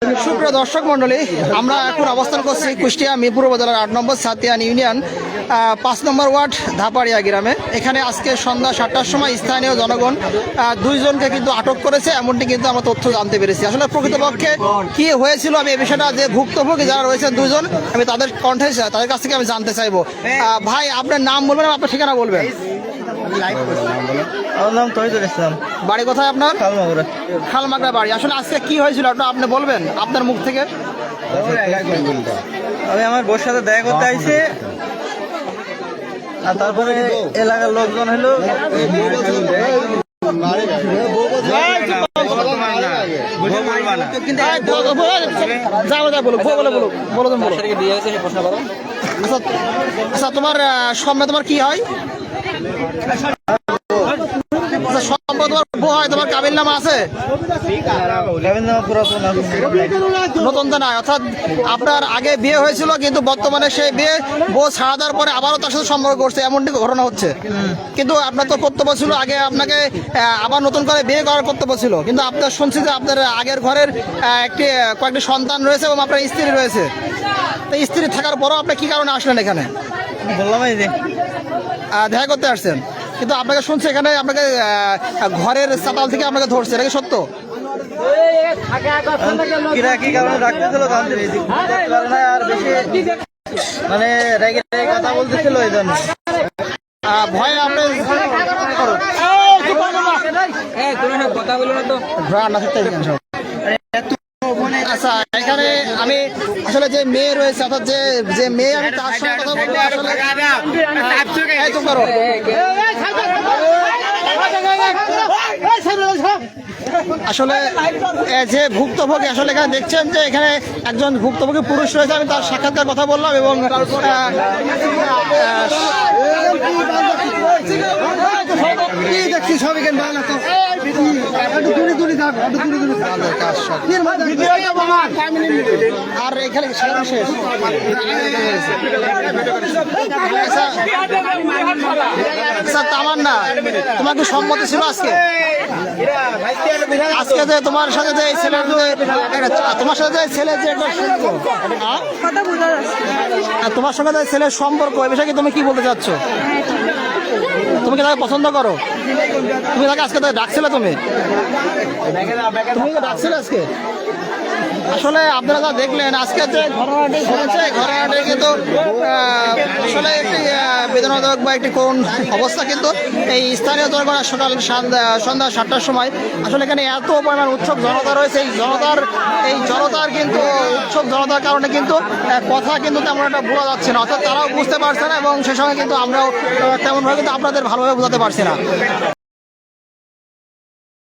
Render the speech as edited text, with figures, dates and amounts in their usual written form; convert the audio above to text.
সুপ্রিয় দর্শক মন্ডলী, আমরা এখন অবস্থান করছি কুষ্টিয়া মিরপুর উপজেলার ৮ নম্বর সাতিয়ান ইউনিয়ন ৫ নম্বর ওয়ার্ড ধাপাড়িয়া গ্রামে। এখানে আজকে সন্ধ্যা ৭টার সময় স্থানীয় জনগণ দুইজনকে কিন্তু আটক করেছে, এমনটি কিন্তু আমরা তথ্য জানতে পেরেছি। আসলে প্রকৃতপক্ষে কি হয়েছিল আমি এই বিষয়টা যে ভুক্তভোগী যারা রয়েছেন দুইজন, আমি তাদের কণ্ঠে তাদের কাছ থেকে আমি জানতে চাইবো। ভাই, আপনার নাম বলবেন, আপনার ঠিকানা বলবেন। আমার নাম তহিদুল ইসলাম। বাড়ি কোথায় আপনার? খালমাগুড়া। খালমাগড়া বাড়ি। আসলে আজকে কি হয়েছিল আপনি বলবেন আপনার মুখ থেকে? আমি আমার বোর সাথে দেখা করতে আইছি, আর তারপরে এলাকার লোকজন হলো আচ্ছা, তোমার সম্মে তোমার কি হয়? তোমার কাবিল নামা আছে? নতুন তো নাই, অর্থাৎ আপনার আগে বিয়ে হয়েছিল কিন্তু বর্তমানে সেই বিয়ে বউ ছাড়া দেওয়ার পরে আবারও তার সাথে সম্পর্ক করছে, এমনটি ঘটনা হচ্ছে। কিন্তু আপনার তো কর্তব্য ছিল আগে আপনাকে আবার নতুন করে বিয়ে করার কর্তব্য ছিল, কিন্তু আপনার শুনছি যে আপনার আগের ঘরের কয়েকটি সন্তান রয়েছে এবং আপনার স্ত্রী রয়েছে। তো স্ত্রী থাকার পরও আপনি কি কারণে আসলেন এখানে? বললাম এই যে দেখা করতে আসছেন, কিন্তু আপনাকে শুনছি এখানে আপনাকে ঘরের চাতাল থেকে আপনাকে ধরছে, এটা কি সত্য? কি কারণে রাখতেছিল আর বেশি মানে রেগে কথা বলতেছিল এই জন্য ভয়ে আপনি কথা বলো না তো। আচ্ছা, এখানে আমি আসলে যে মেয়ে রয়েছে, অর্থাৎ যে মেয়ে, আমি তার সঙ্গে কথা বলবো। আসলে যে ভুক্তভোগী, আসলে এখানে দেখছেন যে এখানে একজন ভুক্তভোগী পুরুষ রয়েছে, আমি তার সাক্ষাৎকার কথা বললাম এবং আর এখানে শেষ। তামান্না, তোমার কি সম্মতি ছিল আজকে যে তোমার সাথে যে ছেলে, তোমার সাথে যে ছেলে যে তোমার সঙ্গে যে ছেলের সম্পর্ক, এ বিষয়ে তুমি কি বলতে চাচ্ছ? তুমি কি তাকে পছন্দ করো? তুমি তাকে আজকে ডাকছিলে? তুমি ডাকছিলে আজকে? আসলে আপনারা যা দেখলেন আজকে যে ঘটনাটি ঘটেছে, ঘটনাটি কিন্তু আসলে একটি বেদনাদায়ক বা একটি করুণ অবস্থা। কিন্তু এই স্থানীয় জনগণ সকাল সন্ধ্যা ৭টার সময় আসলে এখানে এত পরিমাণ উৎসব জনতা রয়েছে। এই জনতার কিন্তু উৎসব জনতার কারণে কিন্তু কথা কিন্তু তেমন একটা বোঝা যাচ্ছে না, অর্থাৎ তারাও বুঝতে পারছে না এবং সে সঙ্গে কিন্তু আমরাও তেমনভাবে কিন্তু আপনাদের ভালোভাবে বোঝাতে পারছি না।